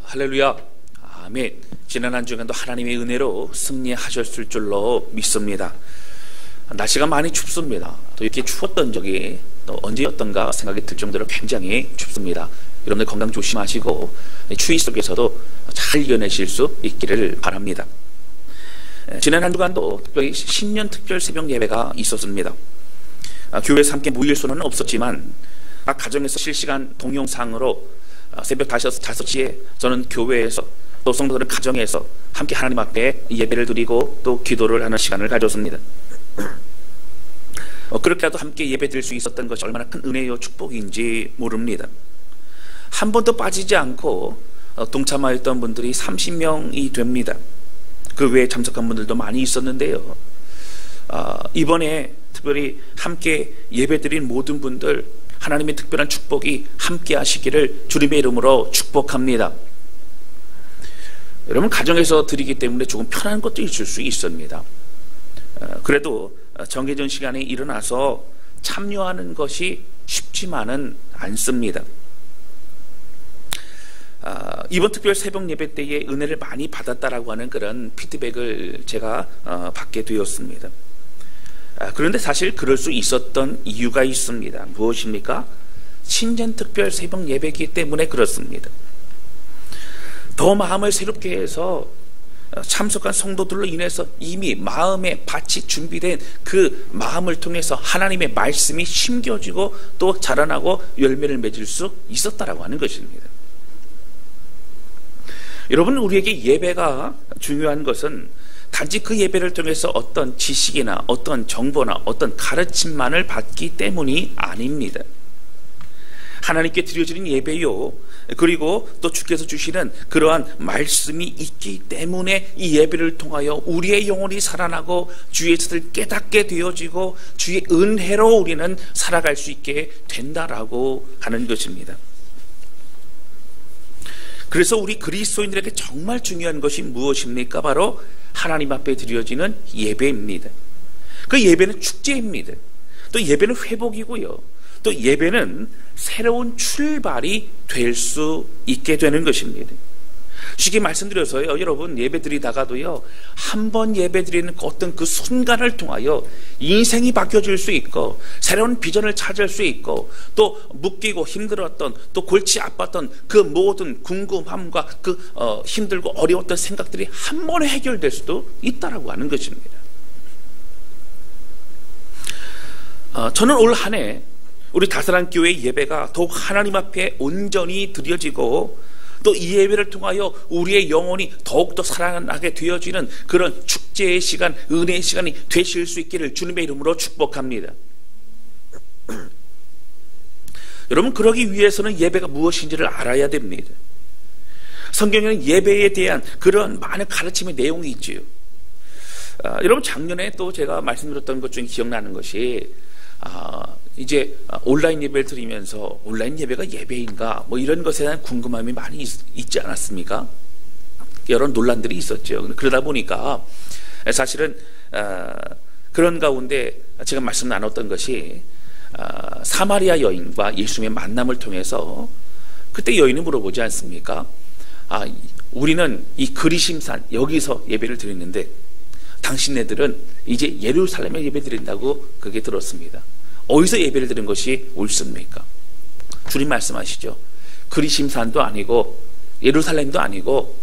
할렐루야. 아멘. 지난 한 주간도 하나님의 은혜로 승리하셨을 줄로 믿습니다. 날씨가 많이 춥습니다. 또 이렇게 추웠던 적이 또 언제였던가 생각이 들 정도로 굉장히 춥습니다. 여러분들 건강 조심하시고 추위 속에서도 잘 이겨내실 수 있기를 바랍니다. 지난 한 주간도 특별히 신년 특별 새벽 예배가 있었습니다. 교회에서 함께 모일 수는 없었지만 각 가정에서 실시간 동영상으로 새벽 5시에 저는 교회에서 또 성도들은 가정에서 함께 하나님 앞에 예배를 드리고 또 기도를 하는 시간을 가졌습니다. 그렇게라도 함께 예배 드릴 수 있었던 것이 얼마나 큰 은혜요 축복인지 모릅니다. 한 번도 빠지지 않고 동참하였던 분들이 30명이 됩니다. 그 외에 참석한 분들도 많이 있었는데요. 이번에 특별히 함께 예배 드린 모든 분들 하나님의 특별한 축복이 함께 하시기를 주님의 이름으로 축복합니다. 여러분, 가정에서 드리기 때문에 조금 편한 것도 있을 수 있습니다. 그래도 정해진 시간에 일어나서 참여하는 것이 쉽지만은 않습니다. 이번 특별 새벽 예배 때에 은혜를 많이 받았다라고 하는 그런 피드백을 제가 받게 되었습니다. 그런데 사실 그럴 수 있었던 이유가 있습니다. 무엇입니까? 신년 특별 새벽 예배이기 때문에 그렇습니다. 더 마음을 새롭게 해서 참석한 성도들로 인해서 이미 마음에 밭이 준비된 그 마음을 통해서 하나님의 말씀이 심겨지고 또 자라나고 열매를 맺을 수 있었다라고 하는 것입니다. 여러분, 우리에게 예배가 중요한 것은 단지 그 예배를 통해서 어떤 지식이나 어떤 정보나 어떤 가르침만을 받기 때문이 아닙니다. 하나님께 드려지는 예배요, 그리고 또 주께서 주시는 그러한 말씀이 있기 때문에 이 예배를 통하여 우리의 영혼이 살아나고 주의 뜻을 깨닫게 되어지고 주의 은혜로 우리는 살아갈 수 있게 된다라고 하는 것입니다. 그래서 우리 그리스도인들에게 정말 중요한 것이 무엇입니까? 바로 하나님 앞에 드려지는 예배입니다. 그 예배는 축제입니다. 또 예배는 회복이고요. 또 예배는 새로운 출발이 될 수 있게 되는 것입니다. 쉽게 말씀드려서요, 여러분, 예배 드리다가도요, 한 번 예배 드리는 어떤 그 순간을 통하여 인생이 바뀌어질 수 있고 새로운 비전을 찾을 수 있고 또 묶이고 힘들었던 또 골치 아팠던 그 모든 궁금함과 그 힘들고 어려웠던 생각들이 한 번에 해결될 수도 있다라고 하는 것입니다. 저는 올 한 해 우리 다사랑 교회의 예배가 더욱 하나님 앞에 온전히 드려지고 또 이 예배를 통하여 우리의 영혼이 더욱더 살아나게 되어지는 그런 축제의 시간, 은혜의 시간이 되실 수 있기를 주님의 이름으로 축복합니다. 여러분, 그러기 위해서는 예배가 무엇인지를 알아야 됩니다. 성경에는 예배에 대한 그런 많은 가르침의 내용이 있지요. 여러분, 작년에 또 제가 말씀드렸던 것 중에 기억나는 것이 이제 온라인 예배를 드리면서 온라인 예배가 예배인가 뭐 이런 것에 대한 궁금함이 많이 있지 않았습니까? 여러 논란들이 있었죠. 그러다 보니까 사실은 그런 가운데 제가 말씀 나눴던 것이 사마리아 여인과 예수님의 만남을 통해서 그때 여인이 물어보지 않습니까? 우리는 이 그리심산 여기서 예배를 드리는데 당신네들은 이제 예루살렘에 예배 드린다고 그게 들었습니다. 어디서 예배를 드린 것이 옳습니까? 주님 말씀하시죠. 그리심산도 아니고 예루살렘도 아니고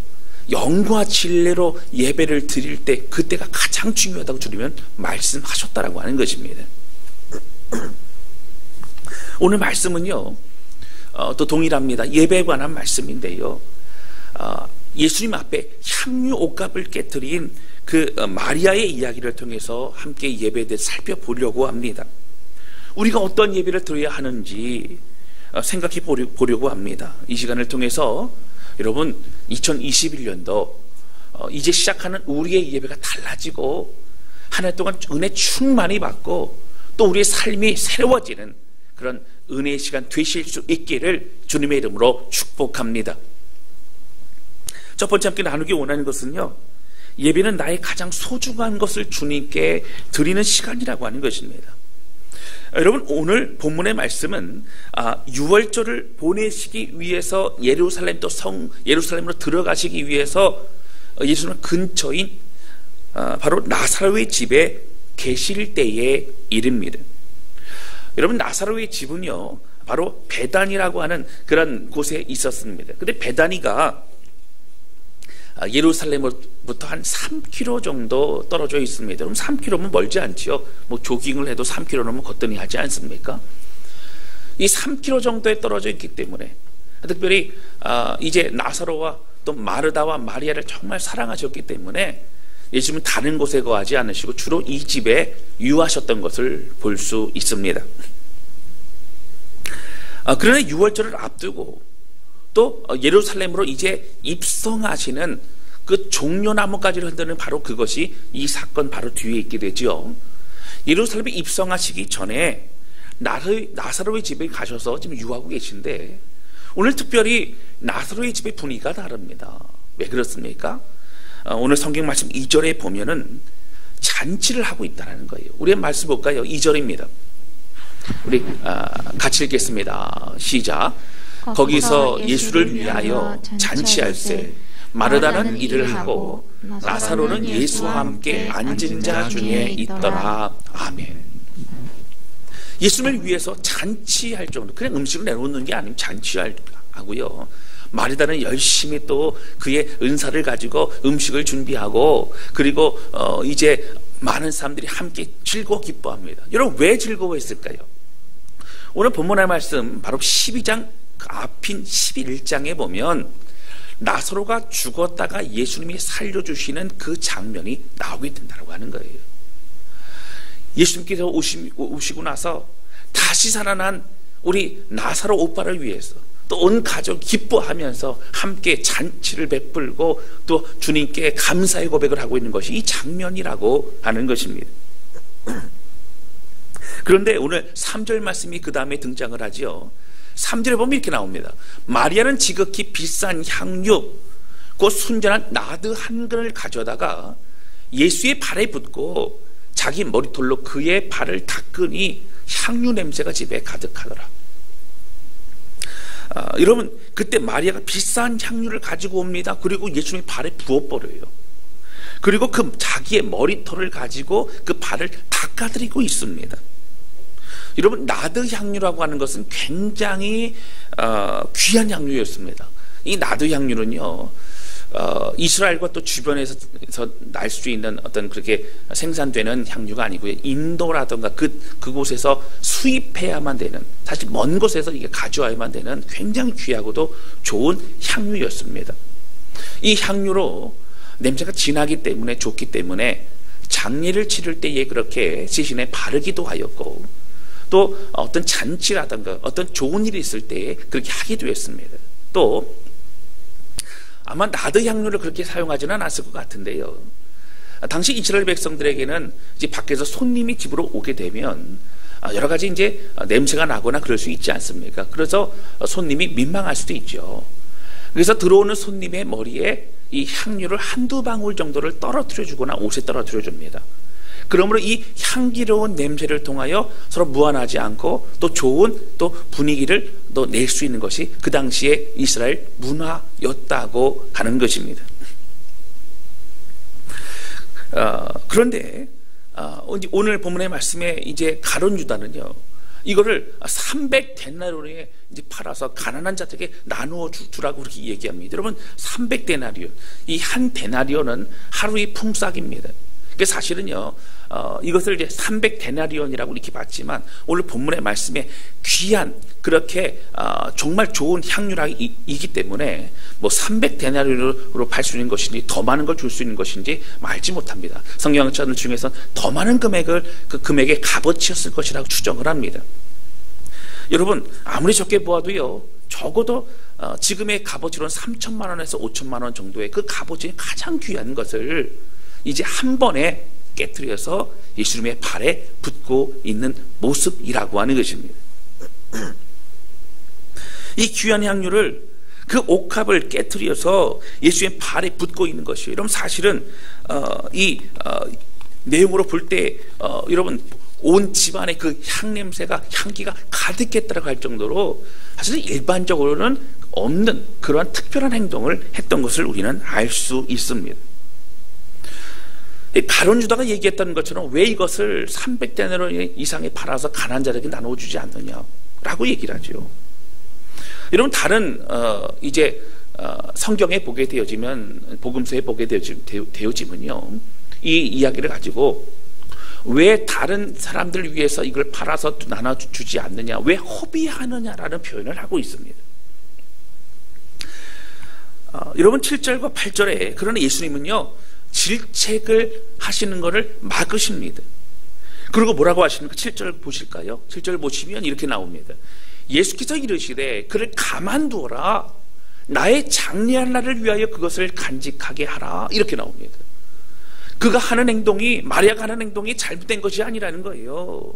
영과 진리로 예배를 드릴 때 그때가 가장 중요하다고 주님은 말씀하셨다라고 하는 것입니다. 오늘 말씀은요, 또 동일합니다. 예배에 관한 말씀인데요, 예수님 앞에 향유 옥합을 깨뜨린 그 마리아의 이야기를 통해서 함께 예배에 대해 살펴보려고 합니다. 우리가 어떤 예배를 드려야 하는지 생각해 보려고 합니다. 이 시간을 통해서 여러분, 2021년도 이제 시작하는 우리의 예배가 달라지고 한 해 동안 은혜 충만히 받고 또 우리의 삶이 새로워지는 그런 은혜의 시간 되실 수 있기를 주님의 이름으로 축복합니다. 첫 번째 함께 나누기 원하는 것은요, 예배는 나의 가장 소중한 것을 주님께 드리는 시간이라고 하는 것입니다. 여러분, 오늘 본문의 말씀은 유월절을 보내시기 위해서 예루살렘으로 들어가시기 위해서 예수님 근처인 바로 나사로의 집에 계실 때의 일입니다. 여러분, 나사로의 집은요 바로 베단이라고 하는 그런 곳에 있었습니다. 근데 베단이가 예루살렘으로부터 한 3km 정도 떨어져 있습니다. 그럼 3km면 멀지 않지요. 뭐 조깅을 해도 3km는 거뜬히 하지 않습니까? 이 3km 정도에 떨어져 있기 때문에 특별히 이제 나사로와 또 마르다와 마리아를 정말 사랑하셨기 때문에 예수님은 다른 곳에 거하지 않으시고 주로 이 집에 유하셨던 것을 볼 수 있습니다. 그러나 유월절을 앞두고 또 예루살렘으로 이제 입성하시는 그 종려나무까지를 흔드는 바로 그것이 이 사건 바로 뒤에 있게 되죠. 예루살렘에 입성하시기 전에 나사로의 집에 가셔서 지금 유하고 계신데 오늘 특별히 나사로의 집의 분위기가 다릅니다. 왜 그렇습니까? 오늘 성경 말씀 2절에 보면은 잔치를 하고 있다는 거예요. 우리 말씀 볼까요? 2절입니다. 우리 같이 읽겠습니다. 시작. 거기서 예수를 위하여 잔치할세 마르다는 일을 하고 나사로는 예수와 함께 앉은 자 중에 있더라. 아멘. 예수님을 위해서 잔치할 정도, 그냥 음식을 내놓는 게 아니면 잔치하고요. 마르다는 열심히 또 그의 은사를 가지고 음식을 준비하고 그리고 이제 많은 사람들이 함께 즐거워 기뻐합니다. 여러분, 왜 즐거워했을까요? 오늘 본문의 말씀 바로 12장 그 앞인 11장에 보면 나사로가 죽었다가 예수님이 살려주시는 그 장면이 나오게 된다고 하는 거예요. 예수님께서 오시고 나서 다시 살아난 우리 나사로 오빠를 위해서 또 온 가족 기뻐하면서 함께 잔치를 베풀고 또 주님께 감사의 고백을 하고 있는 것이 이 장면이라고 하는 것입니다. 그런데 오늘 3절 말씀이 그 다음에 등장을 하죠. 3절에 보면 이렇게 나옵니다. 마리아는 지극히 비싼 향유 곧 순전한 나드 한 근을 가져다가 예수의 발에 붓고 자기 머리털로 그의 발을 닦으니 향유 냄새가 집에 가득하더라. 여러분, 그때 마리아가 비싼 향유를 가지고 옵니다. 그리고 예수님의 발에 부어버려요. 그리고 그 자기의 머리털을 가지고 그 발을 닦아드리고 있습니다. 여러분, 나드 향유라고 하는 것은 굉장히 귀한 향유였습니다. 이 나드 향유는요, 이스라엘과 또 주변에서 날 수 있는 어떤 그렇게 생산되는 향유가 아니고요, 인도라든가 그곳에서 수입해야만 되는, 사실 먼 곳에서 이게 가져와야만 되는 굉장히 귀하고도 좋은 향유였습니다. 이 향유로 냄새가 진하기 때문에, 좋기 때문에 장례를 치를 때에 그렇게 시신에 바르기도 하였고, 또 어떤 잔치라든가 어떤 좋은 일이 있을 때 그렇게 하기도 했습니다. 또 아마 나드 향유를 그렇게 사용하지는 않았을 것 같은데요, 당시 이스라엘 백성들에게는 이제 밖에서 손님이 집으로 오게 되면 여러 가지 이제 냄새가 나거나 그럴 수 있지 않습니까? 그래서 손님이 민망할 수도 있죠. 그래서 들어오는 손님의 머리에 이 향유를 한두 방울 정도를 떨어뜨려 주거나 옷에 떨어뜨려 줍니다. 그러므로 이 향기로운 냄새를 통하여 서로 무안하지 않고 또 좋은 또 분위기를 또 낼 수 있는 것이 그 당시에 이스라엘 문화였다고 하는 것입니다. 그런데 오늘 본문의 말씀에 이제 가룟 유다는요, 이거를 300데나리온에 이제 팔아서 가난한 자들에게 나누어 주라고 그렇게 얘기합니다. 여러분, 300데나리온, 이 한 데나리온은 하루의 품삯입니다. 그러니까 사실은요, 이것을 이제 300데나리온이라고 이렇게 봤지만 오늘 본문의 말씀에 귀한 그렇게 정말 좋은 향유이기 때문에 뭐 300데나리온으로 팔 수 있는 것인지 더 많은 걸 줄 수 있는 것인지 알지 못합니다. 성경학자들 중에서는 더 많은 금액을 그 금액의 값어치였을 것이라고 추정을 합니다. 여러분, 아무리 적게 보아도요, 적어도 지금의 값어치로는 3천만 원에서 5천만 원 정도의 그 값어치의 가장 귀한 것을 이제 한 번에 깨트려서 예수님의 발에 붓고 있는 모습이라고 하는 것입니다. 이 귀한 향유를, 그 옥합을 깨트려서 예수의 발에 붓고 있는 것이에요. 여러분, 사실은 이 내용으로 볼 때 여러분, 온 집안에 그 향냄새가 향기가 가득했다고 할 정도로 사실 일반적으로는 없는 그러한 특별한 행동을 했던 것을 우리는 알 수 있습니다. 바론 유다가 얘기했던 것처럼 왜 이것을 300데나리 이상에 팔아서 가난한 자에게 나눠주지 않느냐라고 얘기를 하죠. 여러분 다른 성경에 보게 되어지면 복음서에 보게 되어지면요 이 이야기를 가지고 왜 다른 사람들을 위해서 이걸 팔아서 나눠주지 않느냐, 왜 허비하느냐라는 표현을 하고 있습니다. 여러분 7절과 8절에 그러나 예수님은요 질책을 하시는 것을 막으십니다. 그리고 뭐라고 하시는가? 7절 보실까요? 7절 보시면 이렇게 나옵니다. 예수께서 이르시되 그를 가만두어라, 나의 장래한 날을 위하여 그것을 간직하게 하라, 이렇게 나옵니다. 그가 하는 행동이, 마리아가 하는 행동이 잘못된 것이 아니라는 거예요.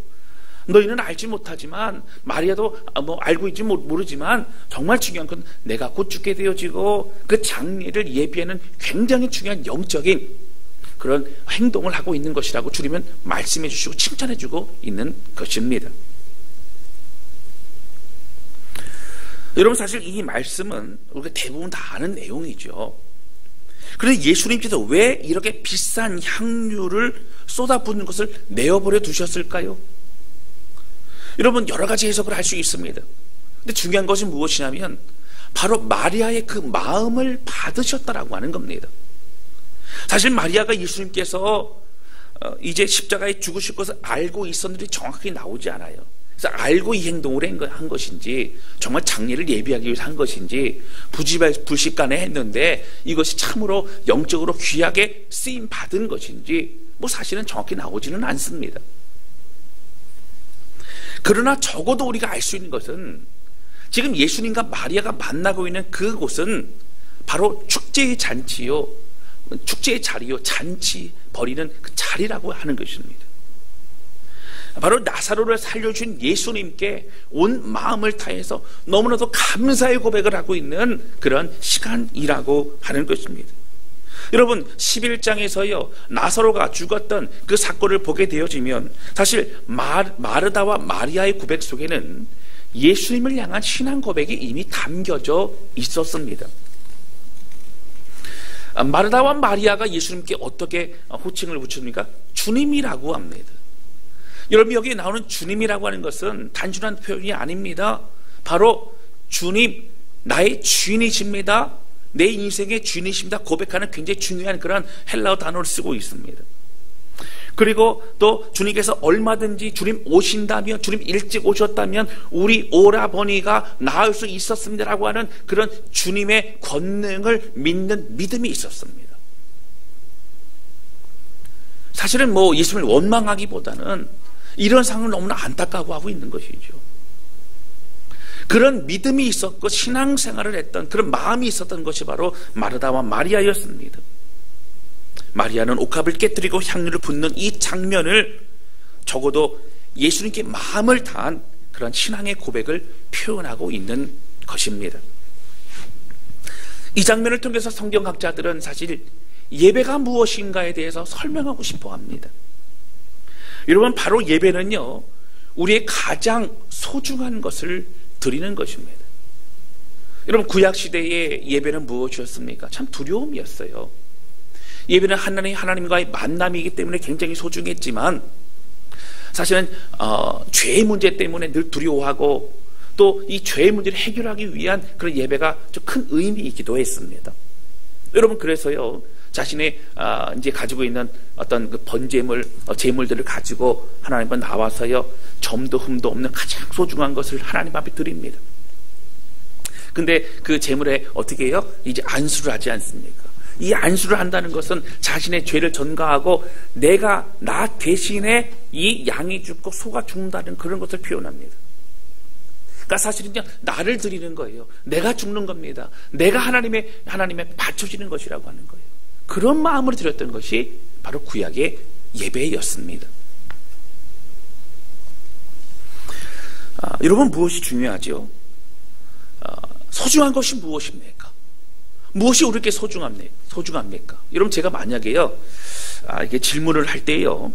너희는 알지 못하지만, 마리아도 알고 있지 모르지만 정말 중요한 건 내가 곧 죽게 되어지고 그 장래를 예비하는 굉장히 중요한 영적인 그런 행동을 하고 있는 것이라고 주님은 말씀해 주시고 칭찬해 주고 있는 것입니다. 여러분 사실 이 말씀은 우리가 대부분 다 아는 내용이죠. 그런데 예수님께서 왜 이렇게 비싼 향유를 쏟아붓는 것을 내어버려 두셨을까요? 여러분 여러 가지 해석을 할 수 있습니다. 근데 중요한 것이 무엇이냐면 바로 마리아의 그 마음을 받으셨다라고 하는 겁니다. 사실 마리아가 예수님께서 이제 십자가에 죽으실 것을 알고 있었는데 정확하게 나오지 않아요. 그래서 알고 이 행동을 한 것인지, 정말 장례를 예비하기 위해서 한 것인지 불식간에 했는데 이것이 참으로 영적으로 귀하게 쓰임 받은 것인지 사실은 정확히 나오지는 않습니다. 그러나 적어도 우리가 알 수 있는 것은 지금 예수님과 마리아가 만나고 있는 그곳은 바로 축제의 잔치요, 축제의 자리요, 잔치 벌이는 그 자리라고 하는 것입니다. 바로 나사로를 살려준 예수님께 온 마음을 다해서 너무나도 감사의 고백을 하고 있는 그런 시간이라고 하는 것입니다. 여러분 11장에서요 나사로가 죽었던 그 사건을 보게 되어지면 사실 마르다와 마리아의 고백 속에는 예수님을 향한 신앙 고백이 이미 담겨져 있었습니다. 마르다와 마리아가 예수님께 어떻게 호칭을 붙입니까? 주님이라고 합니다. 여러분 여기에 나오는 주님이라고 하는 것은 단순한 표현이 아닙니다. 바로 주님, 나의 주인이십니다, 내 인생의 주인이십니다 고백하는 굉장히 중요한 그런 헬라어 단어를 쓰고 있습니다. 그리고 또 주님께서 얼마든지 주님 오신다면, 주님 일찍 오셨다면 우리 오라버니가 나을 수 있었습니다라고 하는 그런 주님의 권능을 믿는 믿음이 있었습니다. 사실은 예수님을 원망하기보다는 이런 상황을 너무나 안타까워하고 있는 것이죠. 그런 믿음이 있었고 신앙생활을 했던 그런 마음이 있었던 것이 바로 마르다와 마리아였습니다. 마리아는 옥합을 깨뜨리고 향유를 붓는 이 장면을 적어도 예수님께 마음을 다한 그런 신앙의 고백을 표현하고 있는 것입니다. 이 장면을 통해서 성경학자들은 사실 예배가 무엇인가에 대해서 설명하고 싶어 합니다. 여러분 바로 예배는요 우리의 가장 소중한 것을 드리는 것입니다. 여러분 구약시대의 예배는 무엇이었습니까? 참 두려움이었어요. 예배는 하나님과의 만남이기 때문에 굉장히 소중했지만 사실은 죄의 문제 때문에 늘 두려워하고 또 이 죄의 문제를 해결하기 위한 그런 예배가 좀 큰 의미이기도 했습니다. 여러분 그래서요 자신의 이제 가지고 있는 어떤 그 번제물, 제물들을 가지고 하나님 앞에 나와서요 점도 흠도 없는 가장 소중한 것을 하나님 앞에 드립니다. 근데 그 제물에 어떻게 해요? 이제 안수를 하지 않습니까? 이 안수를 한다는 것은 자신의 죄를 전가하고 나 대신에 이 양이 죽고 소가 죽는다는 그런 것을 표현합니다. 그러니까 사실은 그냥 나를 드리는 거예요. 내가 죽는 겁니다. 내가 하나님의 바쳐지는 것이라고 하는 거예요. 그런 마음으로 드렸던 것이 바로 구약의 예배였습니다. 여러분 무엇이 중요하죠? 소중한 것이 무엇입니까? 무엇이 우리에게 소중합니까? 여러분 제가 만약에요 이게 질문을 할 때요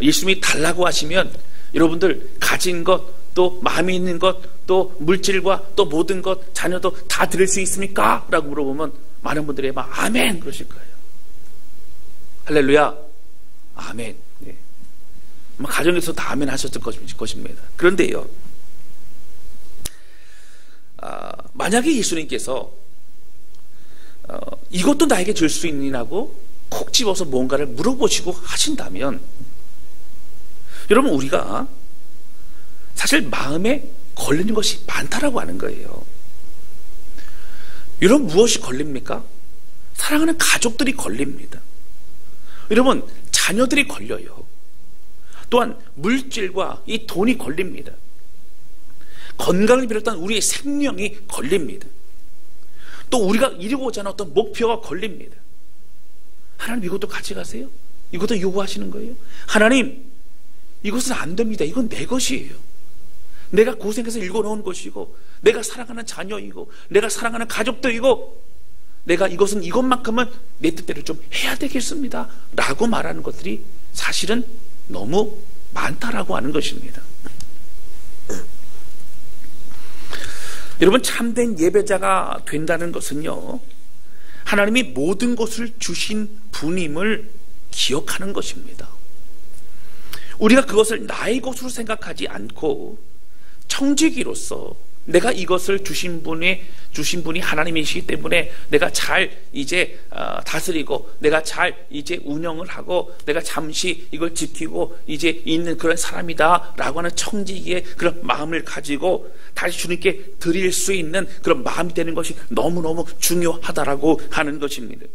예수님이 달라고 하시면 여러분들 가진 것, 또 마음에 있는 것, 또 물질과 또 모든 것, 자녀도 다 드릴 수 있습니까? 라고 물어보면 많은 분들이 막 아멘 그러실 거예요. 할렐루야, 아멘. 네. 가정에서 다 아멘 하셨을 것입니다. 그런데요, 만약에 예수님께서 이것도 나에게 줄 수 있느냐고 콕 집어서 뭔가를 물어보시고 하신다면, 여러분, 우리가 사실 마음에 걸리는 것이 많다라고 하는 거예요. 여러분, 무엇이 걸립니까? 사랑하는 가족들이 걸립니다. 여러분, 자녀들이 걸려요. 또한 물질과 이 돈이 걸립니다. 건강을 비롯한 우리의 생명이 걸립니다. 또 우리가 이루고자 하는 어떤 목표가 걸립니다. 하나님, 이것도 가져가세요? 이것도 요구하시는 거예요? 하나님, 이것은 안 됩니다. 이건 내 것이에요. 내가 고생해서 읽어놓은 것이고, 내가 사랑하는 자녀이고, 내가 사랑하는 가족들이고, 내가 이것은 이것만큼은 내 뜻대로 좀 해야 되겠습니다 라고 말하는 것들이 사실은 너무 많다라고 하는 것입니다. 여러분, 참된 예배자가 된다는 것은요, 하나님이 모든 것을 주신 분임을 기억하는 것입니다. 우리가 그것을 나의 것으로 생각하지 않고 청지기로서 내가 이것을 주신 분이 하나님이시기 때문에 내가 잘 이제 다스리고, 내가 잘 이제 운영을 하고, 내가 잠시 이걸 지키고 이제 있는 그런 사람이다 라고 하는 청지기의 그런 마음을 가지고 다시 주님께 드릴 수 있는 그런 마음이 되는 것이 너무너무 중요하다라고 하는 것입니다.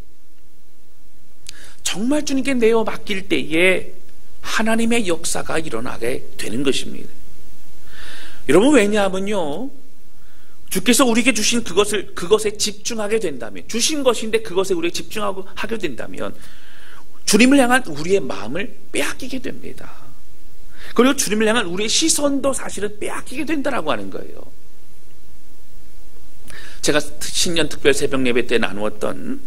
정말 주님께 내어 맡길 때에 하나님의 역사가 일어나게 되는 것입니다. 여러분, 왜냐하면요, 주께서 우리에게 주신 그것에 집중하게 된다면, 주신 것인데 그것에 우리가 집중하고 하게 된다면 주님을 향한 우리의 마음을 빼앗기게 됩니다. 그리고 주님을 향한 우리의 시선도 사실은 빼앗기게 된다라고 하는 거예요. 제가 신년 특별 새벽 예배 때 나누었던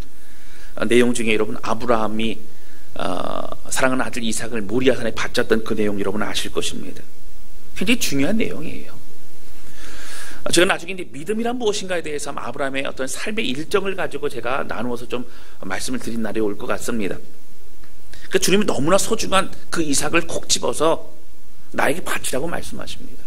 내용 중에 여러분, 아브라함이 사랑하는 아들 이삭을 모리아산에 바쳤던 그 내용 여러분 아실 것입니다. 굉장히 중요한 내용이에요. 제가 나중에 이제 믿음이란 무엇인가에 대해서 아브라함의 어떤 삶의 일정을 가지고 제가 나누어서 좀 말씀을 드린 날이 올 것 같습니다. 그러니까 주님이 너무나 소중한 그 이삭을 콕 집어서 나에게 바치라고 말씀하십니다.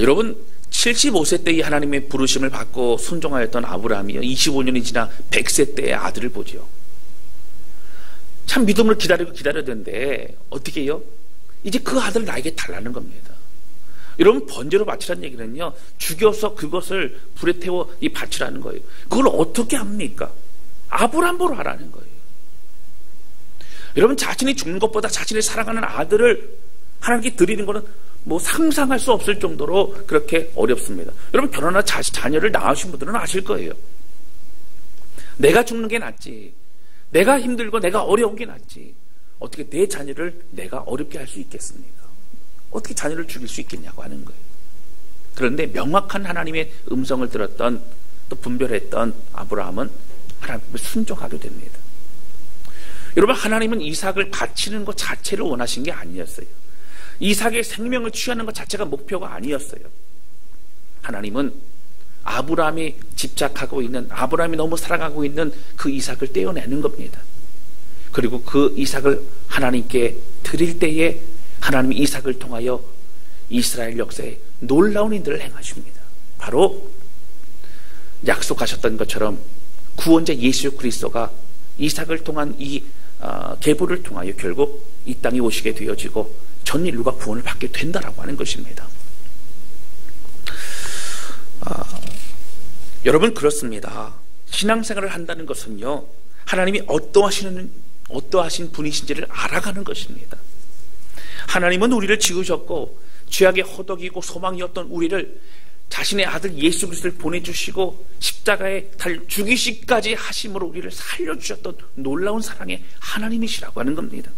여러분, 75세 때 이 하나님의 부르심을 받고 순종하였던 아브라함이요, 25년이 지나 100세 때의 아들을 보죠. 참 믿음을 기다려야되는데 어떻게 해요? 이제 그 아들을 나에게 달라는 겁니다. 여러분, 번제로 바치라는 얘기는요, 죽여서 그것을 불에 태워 이 바치라는 거예요. 그걸 어떻게 합니까? 아브라함으로 하라는 거예요. 여러분, 자신이 죽는 것보다 자신이 사랑하는 아들을 하나님께 드리는 것은 뭐 상상할 수 없을 정도로 그렇게 어렵습니다. 여러분, 결혼하나 자녀를 낳으신 분들은 아실 거예요. 내가 죽는 게 낫지, 내가 힘들고 내가 어려운 게 낫지, 어떻게 내 자녀를 내가 어렵게 할 수 있겠습니까? 어떻게 자녀를 죽일 수 있겠냐고 하는 거예요. 그런데 명확한 하나님의 음성을 들었던, 또 분별했던 아브라함은 하나님을 순종하게 됩니다. 여러분, 하나님은 이삭을 바치는 것 자체를 원하신 게 아니었어요. 이삭의 생명을 취하는 것 자체가 목표가 아니었어요. 하나님은 아브라함이 집착하고 있는, 아브라함이 너무 사랑하고 있는 그 이삭을 떼어내는 겁니다. 그리고 그 이삭을 하나님께 드릴 때에 하나님이 이삭을 통하여 이스라엘 역사에 놀라운 일들을 행하십니다. 바로 약속하셨던 것처럼 구원자 예수 그리스도가 이삭을 통한 이 계보를 통하여 결국 이 땅에 오시게 되어지고 전 인류가 구원을 받게 된다라고 하는 것입니다. 여러분, 그렇습니다. 신앙생활을 한다는 것은요, 하나님이 어떠하신 분이신지를 알아가는 것입니다. 하나님은 우리를 지으셨고 죄악의 허덕이고 소망이었던 우리를 자신의 아들 예수 그리스도를 보내주시고 십자가에 죽이시기까지 하심으로 우리를 살려주셨던 놀라운 사랑의 하나님이시라고 하는 겁니다.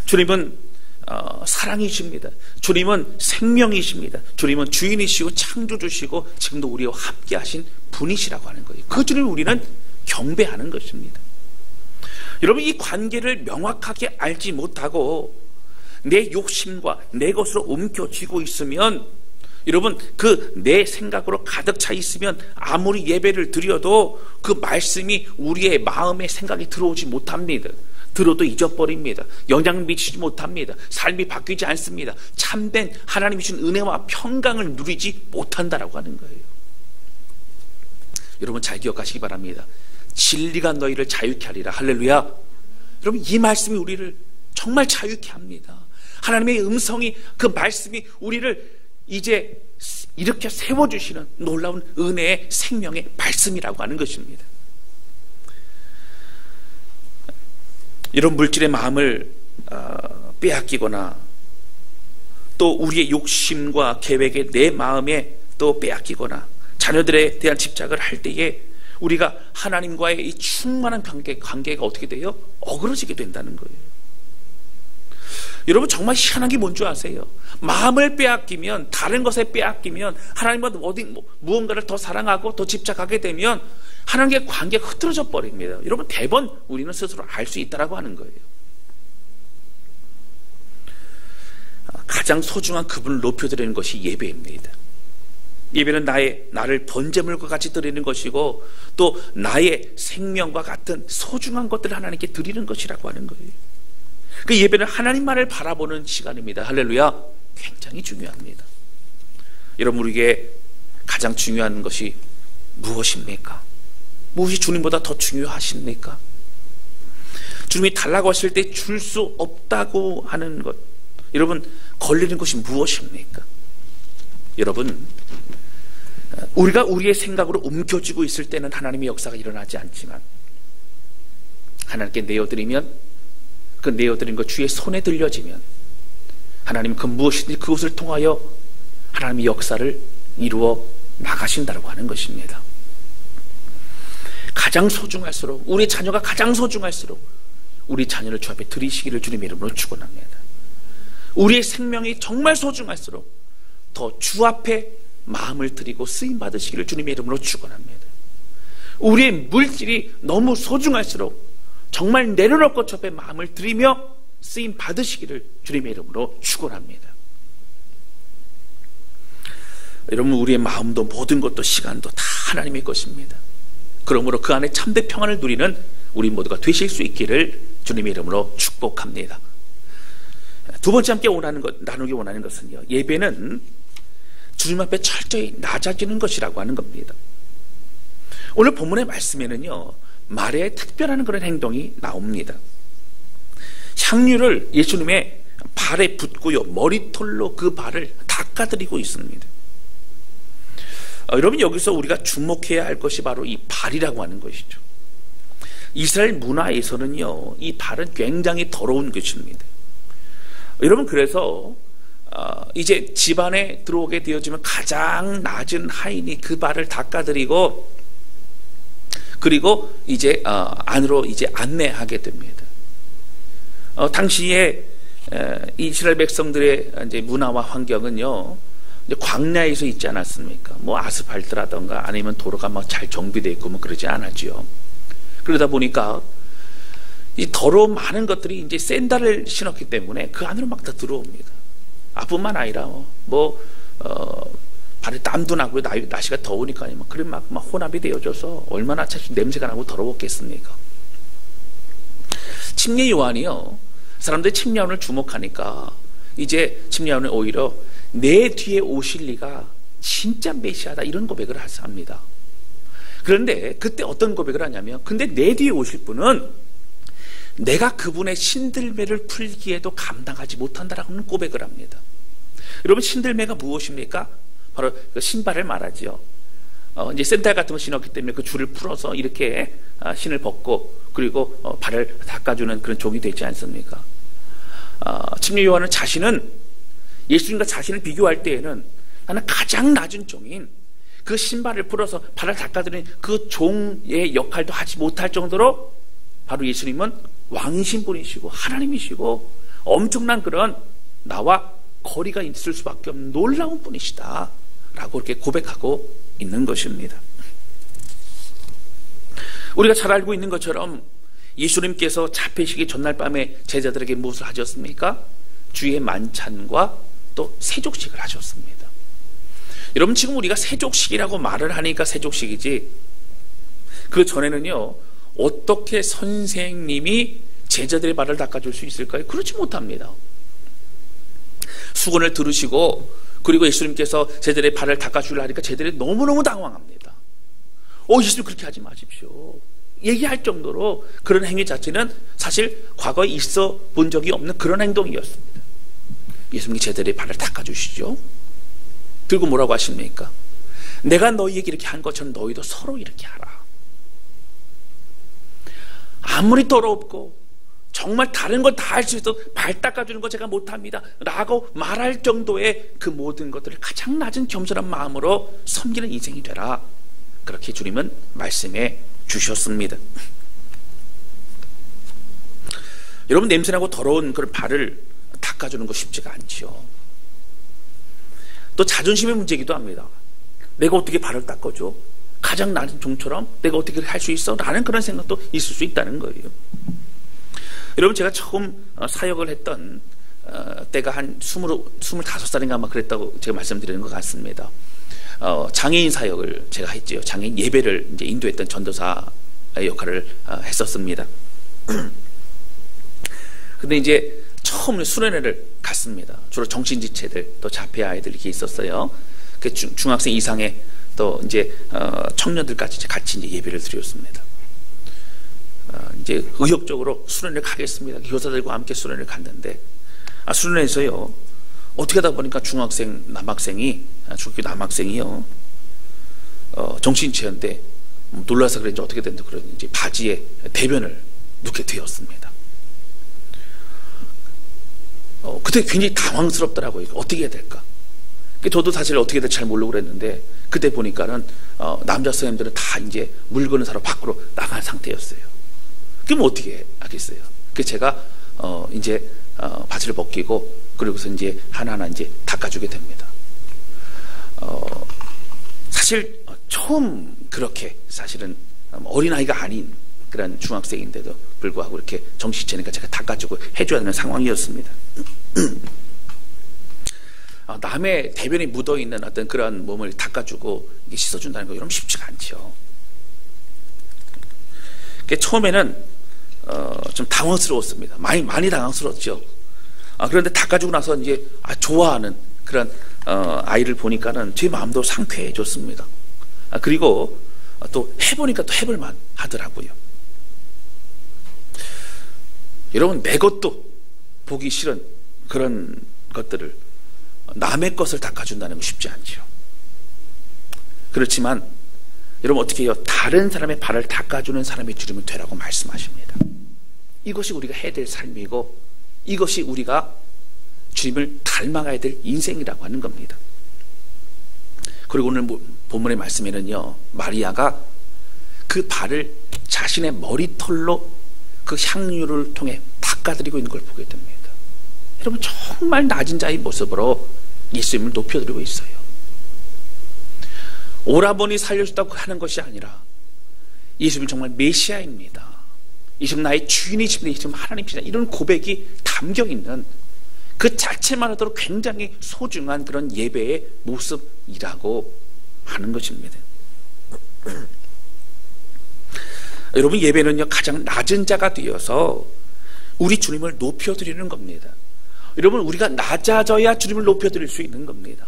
주님은 사랑이십니다. 주님은 생명이십니다. 주님은 주인이시고 창조주시고 지금도 우리와 함께 하신 분이시라고 하는 거예요. 그 주님을 우리는 경배하는 것입니다. 여러분, 이 관계를 명확하게 알지 못하고 내 욕심과 내 것으로 옮겨지고 있으면, 여러분, 그 내 생각으로 가득 차 있으면 아무리 예배를 드려도 그 말씀이 우리의 마음에 생각이 들어오지 못합니다. 들어도 잊어버립니다. 영향을 미치지 못합니다. 삶이 바뀌지 않습니다. 참된 하나님이 주신 은혜와 평강을 누리지 못한다라고 하는 거예요. 여러분, 잘 기억하시기 바랍니다. 진리가 너희를 자유케 하리라. 할렐루야. 여러분, 이 말씀이 우리를 정말 자유케 합니다. 하나님의 음성이, 그 말씀이 우리를 이제 이렇게 세워주시는 놀라운 은혜의 생명의 말씀이라고 하는 것입니다. 이런 물질의 마음을 빼앗기거나 또 우리의 욕심과 계획에 내 마음에 또 빼앗기거나 자녀들에 대한 집착을 할 때에 우리가 하나님과의 이 충만한 관계가 어떻게 돼요? 어그러지게 된다는 거예요. 여러분, 정말 희한한 게 뭔지 아세요? 마음을 빼앗기면, 다른 것에 빼앗기면, 하나님과 무언가를 더 사랑하고 더 집착하게 되면 하나님과의 관계가 흐트러져 버립니다. 여러분, 대번 우리는 스스로 알 수 있다라고 하는 거예요. 가장 소중한 그분을 높여드리는 것이 예배입니다. 예배는 나를 번제물과 같이 드리는 것이고, 또 나의 생명과 같은 소중한 것들을 하나님께 드리는 것이라고 하는 거예요. 그 예배는 하나님만을 바라보는 시간입니다. 할렐루야. 굉장히 중요합니다. 여러분, 우리에게 가장 중요한 것이 무엇입니까? 무엇이 주님보다 더 중요하십니까? 주님이 달라고 하실 때 줄 수 없다고 하는 것, 여러분, 걸리는 것이 무엇입니까? 여러분, 우리가 우리의 생각으로 옮겨지고 있을 때는 하나님의 역사가 일어나지 않지만, 하나님께 내어드리면, 그 내어드린 것 주의 손에 들려지면 하나님은 그 무엇이든지 그것을 통하여 하나님의 역사를 이루어 나가신다고 하는 것입니다. 가장 소중할수록, 우리 자녀가 가장 소중할수록 우리 자녀를 주 앞에 드리시기를 주님의 이름으로 축원합니다. 우리의 생명이 정말 소중할수록 더 주 앞에 마음을 드리고 쓰임 받으시기를 주님의 이름으로 축원합니다. 우리의 물질이 너무 소중할수록 정말 내려놓고 주 앞에 마음을 드리며 쓰임 받으시기를 주님의 이름으로 축원합니다. 여러분, 우리의 마음도 모든 것도 시간도 다 하나님의 것입니다. 그러므로 그 안에 참된 평안을 누리는 우리 모두가 되실 수 있기를 주님의 이름으로 축복합니다. 두 번째 함께 나누기 원하는 것은요, 예배는 주님 앞에 철저히 낮아지는 것이라고 하는 겁니다. 오늘 본문의 말씀에는요, 마리아의 특별한 그런 행동이 나옵니다. 향유를 예수님의 발에 붓고요, 머리털로 그 발을 닦아드리고 있습니다. 여러분, 여기서 우리가 주목해야 할 것이 바로 이 발이라고 하는 것이죠. 이스라엘 문화에서는요, 이 발은 굉장히 더러운 것입니다. 여러분, 그래서 이제 집안에 들어오게 되어지면 가장 낮은 하인이 그 발을 닦아드리고, 그리고 이제 안으로 이제 안내하게 됩니다. 당시에 이스라엘 백성들의 이제 문화와 환경은요, 이제 광야에서 있지 않았습니까? 뭐 아스팔트라던가 아니면 도로가 막 잘 정비되어 있고 뭐 그러지 않았죠. 그러다 보니까 이 더러운 많은 것들이 이제 샌들을 신었기 때문에 그 안으로 막 다 들어옵니다. 뿐만 아니라 발에 땀도 나고 날씨가 더우니까 그래 막 혼합이 되어져서 얼마나 참 냄새가 나고 더러웠겠습니까? 침례 요한이요, 사람들이 침례 요한을 주목하니까 이제 침례 요한은 오히려 내 뒤에 오실 리가 진짜 메시아다, 이런 고백을 합니다. 그런데 그때 어떤 고백을 하냐면, 근데 내 뒤에 오실 분은 내가 그분의 신들매를 풀기에도 감당하지 못한다라고 하는 고백을 합니다. 여러분, 신들매가 무엇입니까? 바로 그 신발을 말하지요. 이제 샌들 같은 거 신었기 때문에 그 줄을 풀어서 이렇게 신을 벗고, 그리고 발을 닦아주는 그런 종이 되지 않습니까? 침례 요한은 자신은 예수님과 자신을 비교할 때에는 나는 가장 낮은 종인 그 신발을 풀어서 발을 닦아드리는 그 종의 역할도 하지 못할 정도로 바로 예수님은 왕이신 분이시고 하나님이시고 엄청난 그런 나와 거리가 있을 수밖에 없는 놀라운 분이시다 라고 이렇게 고백하고 있는 것입니다. 우리가 잘 알고 있는 것처럼 예수님께서 잡히시기 전날 밤에 제자들에게 무엇을 하셨습니까? 주의 만찬과 또 세족식을 하셨습니다. 여러분, 지금 우리가 세족식이라고 말을 하니까 세족식이지, 그 전에는요, 어떻게 선생님이 제자들의 발을 닦아줄 수 있을까요? 그렇지 못합니다. 수건을 들으시고 그리고 예수님께서 제자들의 발을 닦아주려 하니까 제자들이 너무너무 당황합니다. 예수님 그렇게 하지 마십시오. 얘기할 정도로 그런 행위 자체는 사실 과거에 있어 본 적이 없는 그런 행동이었습니다. 예수님이 제자들의 발을 닦아주시죠. 그리고 뭐라고 하십니까? 내가 너희에게 이렇게 한 것처럼 너희도 서로 이렇게 하라. 아무리 더럽고 정말 다른 걸 다 할 수 있어 발 닦아주는 거 제가 못합니다 라고 말할 정도의 그 모든 것들을 가장 낮은 겸손한 마음으로 섬기는 인생이 되라. 그렇게 주님은 말씀해 주셨습니다. 여러분, 냄새나고 더러운 그런 발을 닦아주는 거 쉽지가 않죠. 또 자존심의 문제이기도 합니다. 내가 어떻게 발을 닦아줘? 가장 낮은 종처럼 내가 어떻게 할 수 있어? 라는 그런 생각도 있을 수 있다는 거예요. 여러분, 제가 처음 사역을 했던 때가 한 25살인가 아마 그랬다고 제가 말씀드리는 것 같습니다. 장애인 사역을 제가 했지요. 장애인 예배를 이제 인도했던 전도사의 역할을 했었습니다. 근데 이제 처음 수련회를 갔습니다. 주로 정신지체들, 또 자폐 아이들 이렇게 있었어요. 그 중학생 이상의 또 이제 청년들까지 같이 이제 예배를 드렸습니다. 이제 의욕적으로 수련회를 가겠습니다. 교사들과 함께 수련회를 갔는데, 수련회에서요, 어떻게 하다 보니까 중학교 남학생이요, 정신지체인데 놀라서 그런지 어떻게 됐는지 그런지 바지에 대변을 눕게 되었습니다. 그때 굉장히 당황스럽더라고요. 어떻게 해야 될까? 저도 사실 어떻게 될지 잘 모르고 그랬는데, 그때 보니까는 남자 선생님들은 다 이제 물건을 사러 밖으로 나간 상태였어요. 그럼 어떻게 하겠어요? 그래서 제가 이제 바지를 벗기고 그리고서 이제 하나하나 이제 닦아주게 됩니다. 사실 처음 그렇게 사실은 어린아이가 아닌 그런 중학생인데도 불구하고 이렇게 정신체니까 제가 닦아주고 해줘야 하는 상황이었습니다. 남의 대변이 묻어있는 어떤 그런 몸을 닦아주고 씻어준다는 거 여러분 쉽지가 않죠. 처음에는 좀 당황스러웠습니다. 많이 당황스러웠죠. 그런데 닦아주고 나서 이제 좋아하는 그런 아이를 보니까는 제 마음도 상쾌해졌습니다. 그리고 또 해보니까 또 해볼만 하더라고요. 여러분, 내 것도 보기 싫은 그런 것들을 남의 것을 닦아준다는 건 쉽지 않죠. 그렇지만 여러분, 어떻게 해요? 다른 사람의 발을 닦아주는 사람이 주님은 되라고 말씀하십니다. 이것이 우리가 해야 될 삶이고 이것이 우리가 주님을 닮아가야 될 인생이라고 하는 겁니다. 그리고 오늘 본문의 말씀에는요, 마리아가 그 발을 자신의 머리털로 그 향유를 통해 닦아드리고 있는 걸 보게 됩니다. 여러분, 정말 낮은 자의 모습으로 예수님을 높여드리고 있어요. 오라버니 살려줬다고 하는 것이 아니라 예수님은 정말 메시아입니다. 예수님 나의 주인이십니다. 예수님 하나님이십니다. 이런 고백이 담겨있는 그 자체만으로도 굉장히 소중한 그런 예배의 모습이라고 하는 것입니다. 여러분, 예배는요, 가장 낮은 자가 되어서 우리 주님을 높여드리는 겁니다. 여러분, 우리가 낮아져야 주님을 높여드릴 수 있는 겁니다.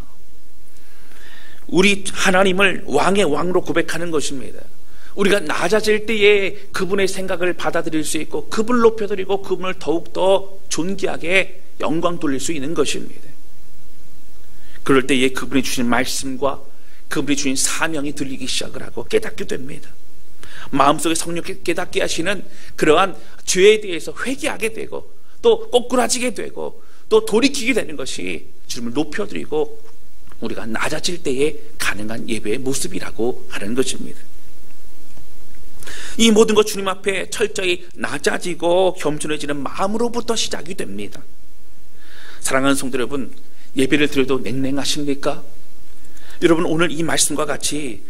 우리 하나님을 왕의 왕으로 고백하는 것입니다. 우리가 낮아질 때에 그분의 생각을 받아들일 수 있고 그분을 높여드리고 그분을 더욱더 존귀하게 영광 돌릴 수 있는 것입니다. 그럴 때에 그분이 주신 말씀과 그분이 주신 사명이 들리기 시작을 하고 깨닫게 됩니다. 마음속에 성령께 깨닫게 하시는 그러한 죄에 대해서 회개하게 되고 또 꼬꾸라지게 되고 또 돌이키게 되는 것이 주님을 높여드리고 우리가 낮아질 때에 가능한 예배의 모습이라고 하는 것입니다. 이 모든 것 주님 앞에 철저히 낮아지고 겸손해지는 마음으로부터 시작이 됩니다. 사랑하는 성도 여러분, 예배를 드려도 냉랭하십니까? 여러분, 오늘 이 말씀과 같이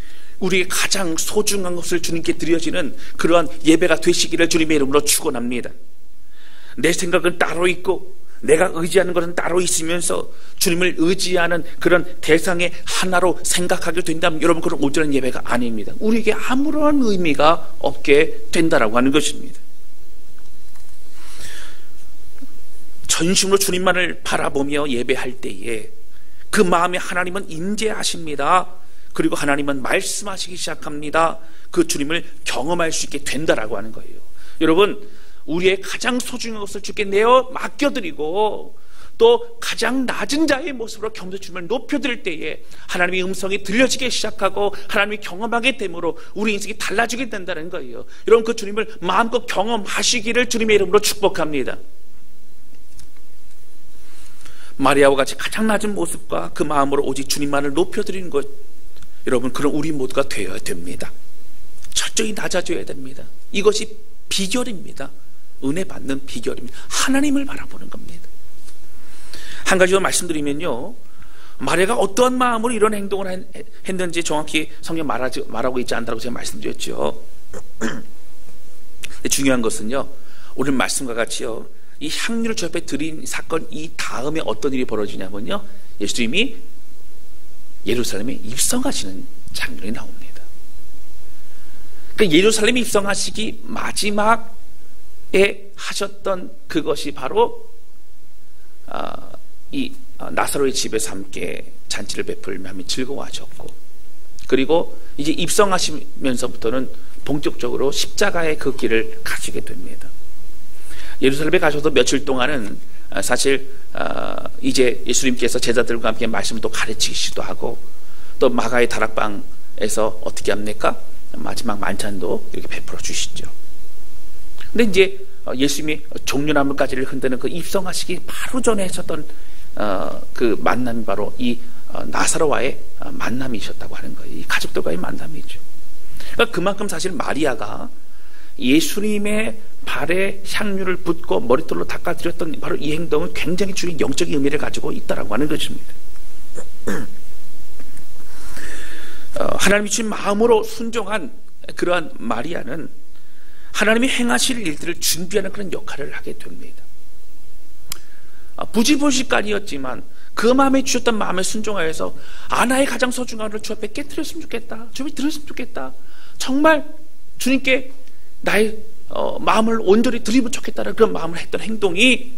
우리의 가장 소중한 것을 주님께 드려지는 그러한 예배가 되시기를 주님의 이름으로 축원합니다. 내 생각은 따로 있고 내가 의지하는 것은 따로 있으면서 주님을 의지하는 그런 대상의 하나로 생각하게 된다면 여러분, 그런 온전한 예배가 아닙니다. 우리에게 아무런 의미가 없게 된다라고 하는 것입니다. 전심으로 주님만을 바라보며 예배할 때에 그 마음에 하나님은 임재하십니다. 그리고 하나님은 말씀하시기 시작합니다. 그 주님을 경험할 수 있게 된다라고 하는 거예요. 여러분, 우리의 가장 소중한 것을 주께 내어 맡겨드리고 또 가장 낮은 자의 모습으로 겸손히 주님을 높여드릴 때에 하나님의 음성이 들려지기 시작하고 하나님이 경험하게 되므로 우리 인생이 달라지게 된다는 거예요. 여러분, 그 주님을 마음껏 경험하시기를 주님의 이름으로 축복합니다. 마리아와 같이 가장 낮은 모습과 그 마음으로 오직 주님만을 높여드리는 것, 여러분, 그런 우리 모두가 되어야 됩니다. 철저히 낮아져야 됩니다. 이것이 비결입니다. 은혜 받는 비결입니다. 하나님을 바라보는 겁니다. 한 가지 더 말씀드리면요, 마리아가 어떠한 마음으로 이런 행동을 했는지 정확히 성경 말하고 있지 않다고 제가 말씀드렸죠. 근데 중요한 것은요, 오늘 말씀과 같이요, 이 향유를 주 앞에 드린 사건 이 다음에 어떤 일이 벌어지냐면요, 예수님이 예루살렘에 입성하시는 장면이 나옵니다. 그러니까 예루살렘에 입성하시기 마지막에 하셨던 그것이 바로 이 나사로의 집에서 함께 잔치를 베풀며 하며 즐거워하셨고, 그리고 이제 입성하시면서부터는 본격적으로 십자가의 그 길을 가시게 됩니다. 예루살렘에 가셔서 며칠 동안은 사실 이제 예수님께서 제자들과 함께 말씀을 또 가르치시기도 하고, 또 마가의 다락방에서 어떻게 합니까? 마지막 만찬도 이렇게 베풀어 주시죠. 근데 이제 예수님이 종려나무까지를 흔드는 그 입성하시기 바로 전에 하셨던 그 만남이 바로 이 나사로와의 만남이셨다고 하는 거예요. 이 가족들과의 만남이죠. 그러니까 그만큼 사실 마리아가 예수님의 발에 향유를 붓고 머리털로 닦아드렸던 바로 이 행동은 굉장히 중요한 영적인 의미를 가지고 있다라고 하는 것입니다. 하나님이 주신 마음으로 순종한 그러한 마리아는 하나님이 행하실 일들을 준비하는 그런 역할을 하게 됩니다. 부지불식간이었지만 그 마음에 주셨던 마음에 순종하여서 나의 가장 소중한 것을 주 앞에 깨뜨렸으면 좋겠다, 주님이 들었으면 좋겠다, 정말 주님께 나의 마음을 온전히 드리면 좋겠다는 그런 마음을 했던 행동이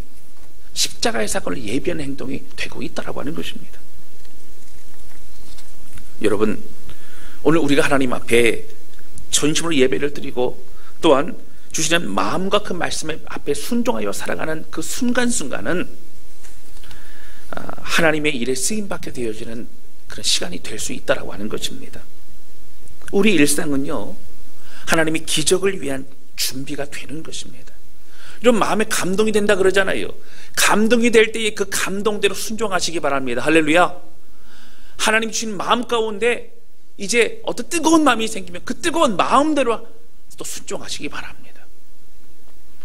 십자가의 사건을 예비하는 행동이 되고 있다라고 하는 것입니다. 여러분, 오늘 우리가 하나님 앞에 전심으로 예배를 드리고 또한 주시는 마음과 그 말씀 앞에 순종하여 살아가는 그 순간순간은 하나님의 일에 쓰임받게 되어지는 그런 시간이 될 수 있다라고 하는 것입니다. 우리 일상은요, 하나님이 기적을 위한 준비가 되는 것입니다. 이런 마음에 감동이 된다 그러잖아요. 감동이 될 때에 그 감동대로 순종하시기 바랍니다. 할렐루야. 하나님 주신 마음 가운데 이제 어떤 뜨거운 마음이 생기면 그 뜨거운 마음대로 또 순종하시기 바랍니다.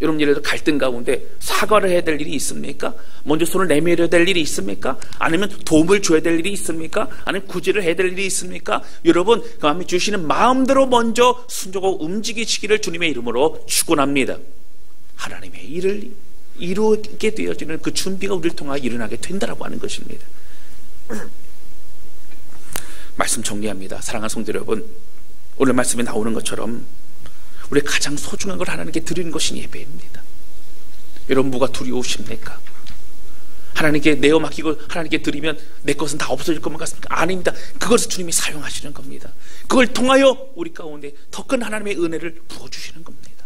여러분, 예를 들어 갈등 가운데 사과를 해야 될 일이 있습니까? 먼저 손을 내밀어야 될 일이 있습니까? 아니면 도움을 줘야 될 일이 있습니까? 아니면 구제를 해야 될 일이 있습니까? 여러분, 그 마음이 주시는 마음대로 먼저 순종하고 움직이시기를 주님의 이름으로 축원합니다. 하나님의 일을 이루게 되어지는 그 준비가 우리를 통하여 일어나게 된다라고 하는 것입니다. 말씀 정리합니다. 사랑하는 성도 여러분, 오늘 말씀에 나오는 것처럼 우리 가장 소중한 걸 하나님께 드리는 것이 예배입니다. 여러분, 뭐가 두려우십니까? 하나님께 내어 맡기고 하나님께 드리면 내 것은 다 없어질 것만 같습니까? 아닙니다. 그것을 주님이 사용하시는 겁니다. 그걸 통하여 우리 가운데 더 큰 하나님의 은혜를 부어주시는 겁니다.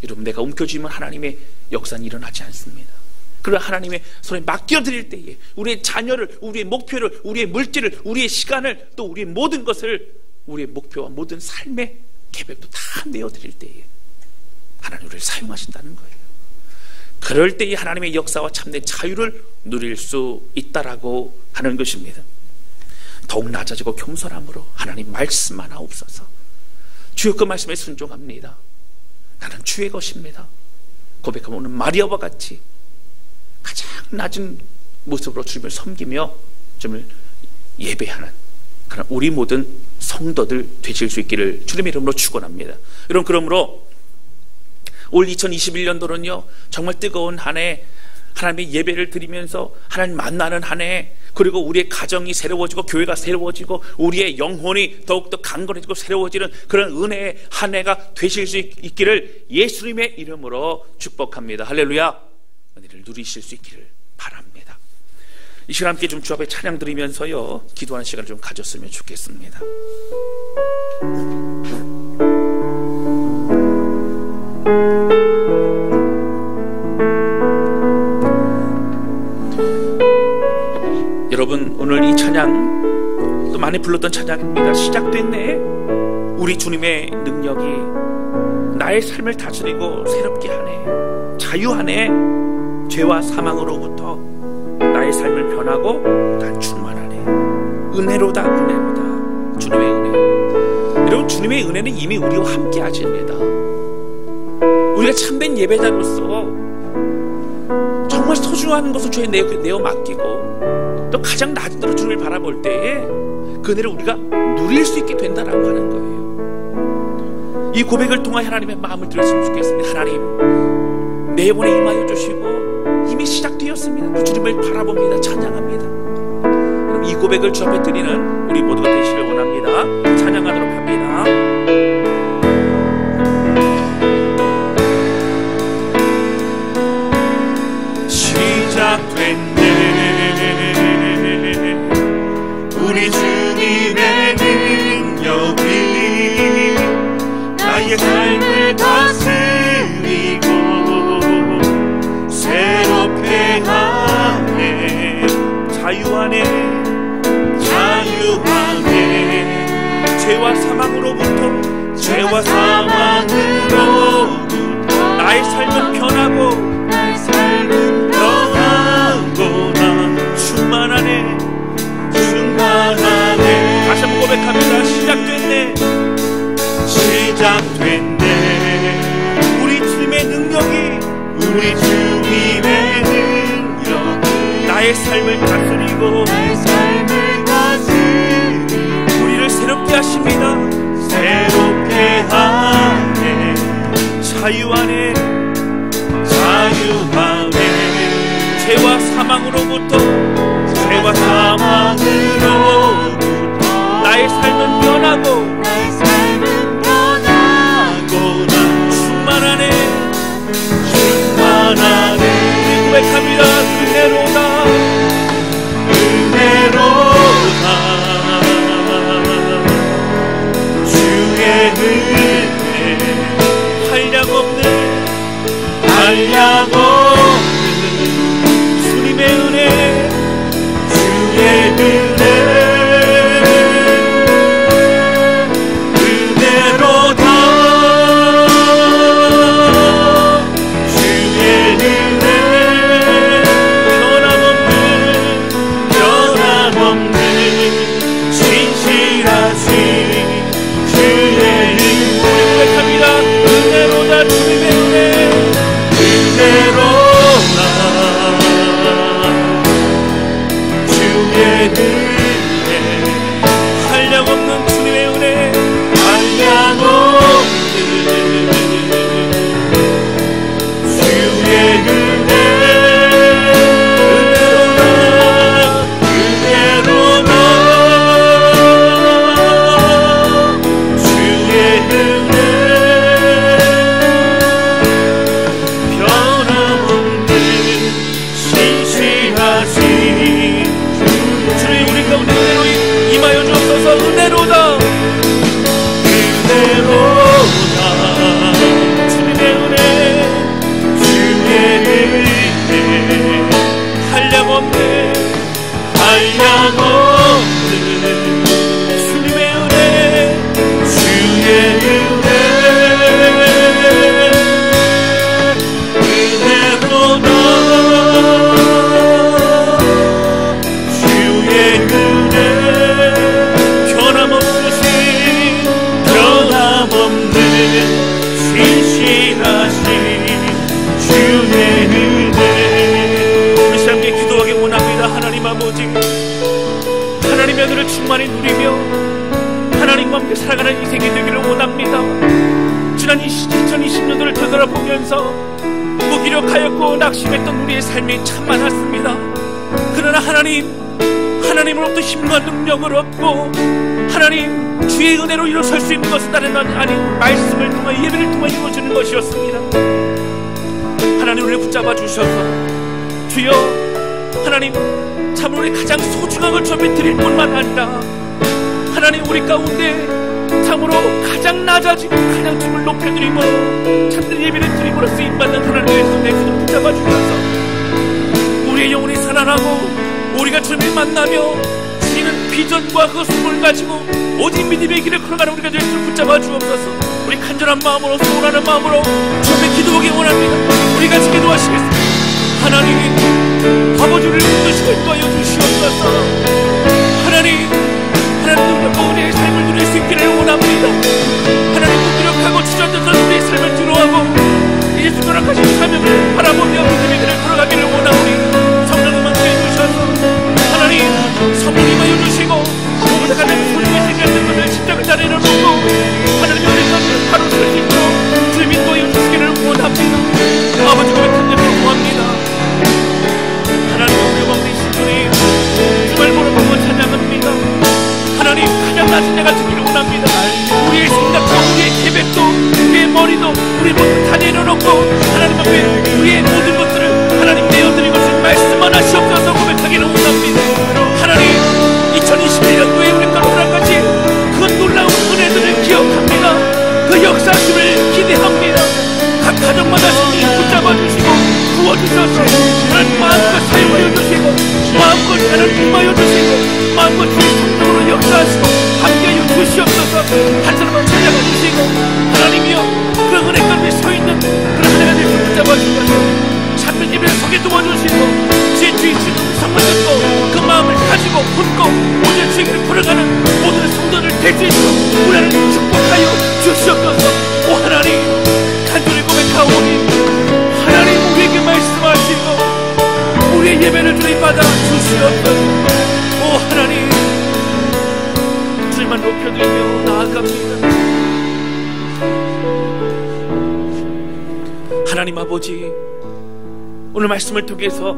여러분, 내가 움켜쥐면 하나님의 역사는 일어나지 않습니다. 그러나 하나님의 손에 맡겨드릴 때에 우리의 자녀를, 우리의 목표를, 우리의 물질을, 우리의 시간을, 또 우리의 모든 것을, 우리의 목표와 모든 삶의 계획도 다 내어드릴 때에 하나님 우리를 사용하신다는 거예요. 그럴 때에 하나님의 역사와 참된 자유를 누릴 수 있다라고 하는 것입니다. 더욱 낮아지고 겸손함으로 하나님 말씀 하나 없어서 주의 그 말씀에 순종합니다. 나는 주의 것입니다. 고백하면 오늘 마리아와 같이 가장 낮은 모습으로 주님을 섬기며 주님을 예배하는 그럼 우리 모든 성도들 되실 수 있기를 주님의 이름으로 축원합니다. 여러분, 그러므로 올 2021년도는요 정말 뜨거운 한 해, 하나님의 예배를 드리면서 하나님 만나는 한 해, 그리고 우리의 가정이 새로워지고 교회가 새로워지고 우리의 영혼이 더욱더 강건해지고 새로워지는 그런 은혜의 한 해가 되실 수 있기를 예수님의 이름으로 축복합니다. 할렐루야. 은혜를 누리실 수 있기를 바랍니다. 이 시간 함께 좀 주 앞에 찬양 드리면서요 기도하는 시간을 좀 가졌으면 좋겠습니다. 여러분, 오늘 이 찬양 또 많이 불렀던 찬양입니다. 시작됐네. 우리 주님의 능력이 나의 삶을 다스리고 새롭게 하네. 자유하네. 죄와 사망으로부터 나의 삶을 변하고 난 충만하네. 은혜로다, 은혜로다. 주님의 은혜. 여러분, 주님의 은혜는 이미 우리와 함께 하십니다. 우리가 참된 예배자로서 정말 소중한 것을 주에 내어 맡기고 또 가장 낮은 데로 주님을 바라볼 때에 그 은혜를 우리가 누릴 수 있게 된다라고 하는 거예요. 이 고백을 통해 하나님의 마음을 들었으면 좋겠습니다. 하나님, 내 영혼에 임하여 주시고 이미 시작되었습니다. 그 주님을 바라봅니다. 찬양합니다. 그럼 이 고백을 주 앞에 드리는 우리 모두가 되시길 원합니다. 찬양하도록 합니다. 시작됐네. 우리 주님의 능력이 나의 삶을 다스리고 새롭게 하네. 자유하네. 자유하네. 죄와 사망으로부터 나의 삶은 변하고 난 충만하네. 다시 한번 고백합니다. 시작됐네. 우리 주님의 능력이 나의 삶을 다스리고 우리를 새롭게 하십니다. 새롭게 하네. 자유하네. 죄와 사망으로부터 나의 삶은 변하고 난 충만하네. 고백합니다. 은혜로다. 주의 은혜 한량없는 주님의 은혜. 충만히 누리며 하나님과 함께 살아가는 인생이 되기를 원합니다. 지난 2020년도를 되돌아보면서 무기력하였고 낙심했던 우리의 삶이 참 많았습니다. 그러나 하나님으로부터 힘과 능력을 얻고 하나님 주의 은혜로 일어설 수 있는 것은 다른 아닌 말씀을 통해 예배를 통해 이루어지는 것이었습니다. 하나님 우리를 붙잡아 주셔서 주여 하나님 참으로 우리 가장 소중한 걸 주앞에 드릴 뿐만 아니라 하나님 우리 가운데 참으로 가장 낮아지고 가장 주님을 높여드리고 참된 예배를 드림으로 쓰임받는 하나님의 손에 주님 붙잡아 주셔서 우리의 영혼이 살아나고 우리가 주님을 만나며 주시는 비전과 그 소원을 가지고 오직 믿음의 길을 걸어가는 우리가 될 줄 붙잡아 주옵소서. 우리 간절한 마음으로 소원하는 마음으로 주님의 기도하기 원합니다. 우리 같이 기도하시겠습니다. 하나님 아버지를 붙드시고 인도하여 주시옵소서. 하나님 능력과 우리의 삶을 누릴 수 있기를 원합니다. 하나님 무기력하고 주저앉아서 우리의 삶을 두려워하고 예수 돌아가신 사명을 바라보며 믿음의 길을 걸어가기를 원하오니 성령님만 주셔서 하나님 성령이 임하여 주시고 우리가 가장 소중히 생겼던 것을 십자가 자리에 놓고 하나님의 은혜가 바로 설 수 있도록 주님 인도하여 주시기를 원합니다. 아버지 고백한 예배를 구합니다. 하나님의 우리 가운데 계신 주님 주말 보러보고 찬양합니다. 하나님 가장 낮은 데가 되기를 원합니다. 우리의 생각도 우리의 계획도 우리의 머리도 우리 모두 다 내려놓고 하나님 앞에 우리의 모든 것들을 하나님 내어드리고 주신 말씀만 하시옵소서 고백하기를 원합니다. 하나님 2021년도에 우리가 노랑같이 그 놀라운 은혜들을 기억합니다. 그 역사심을 기대합니다. 각 가정마다 주님 붙잡아 주시고 구워주셔서 하나님 마음껏 사용하여 주시고 마음껏 하나님 임하여 주시고 마음껏 주의 성령으로 역사하시고 함께하여 주시옵소서. 한 사람만 찾아가 주시고 하나님이여 그 은혜 가운데 서있는 그런 은혜가 될 수 붙잡아 주셔서 참된 예배를 서게 도와주시고 주의 주시는 성만 듣고 그 마음을 가지고 붙고 오늘 주의 길을 걸어가는 모든 성도들 될 수 있도록 우리를 축복하여 주시옵소서. 오 하나님 간절히 고백하오니 하나님 우리에게 말씀하시고 우리의 예배를 주님 받아 주시옵소서. 오 하나님 주님만 높여드리며 나아갑니다. 하나님 아버지 오늘 말씀을 통해서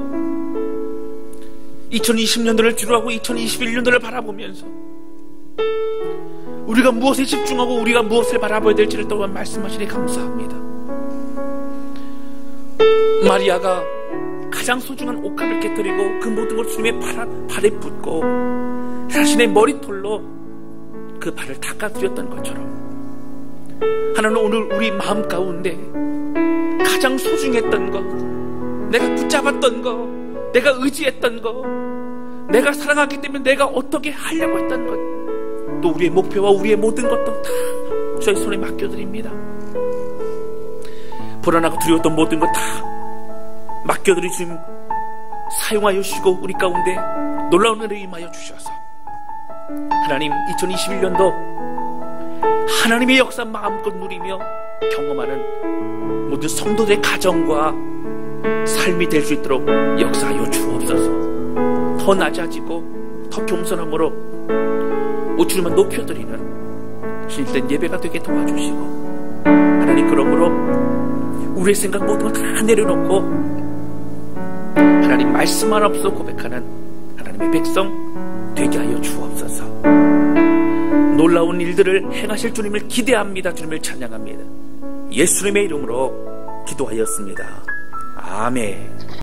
2020년도를 뒤로하고 2021년도를 바라보면서 우리가 무엇에 집중하고 우리가 무엇을 바라봐야 될지를 또한 말씀하시니 감사합니다. 마리아가 가장 소중한 옷값을 깨뜨리고 그 모든 걸 주님의 발에 붓고 자신의 머리털로 그 발을 닦아드렸던 것처럼 하나님 오늘 우리 마음 가운데 가장 소중했던 것, 내가 붙잡았던 것, 내가 의지했던 것, 내가 사랑하기 때문에 내가 어떻게 하려고 했던 것, 또 우리의 목표와 우리의 모든 것도 다 저의 손에 맡겨드립니다. 불안하고 두려웠던 모든 것 다 맡겨드리 주님 사용하여 주시고 우리 가운데 놀라운 은혜를 임하여 주셔서 하나님 2021년도 하나님의 역사 마음껏 누리며 경험하는 모든 성도들의 가정과 삶이 될 수 있도록 역사하여 주옵소서. 더 낮아지고 더 겸손함으로 주님만 높여드리는 진실된 예배가 되게 도와주시고 하나님 그러므로 우리의 생각 모든 걸 다 내려놓고 하나님 말씀만 없어 고백하는 하나님의 백성 되게 하여 주옵소서. 놀라운 일들을 행하실 주님을 기대합니다. 주님을 찬양합니다. 예수님의 이름으로 기도하였습니다. 아멘.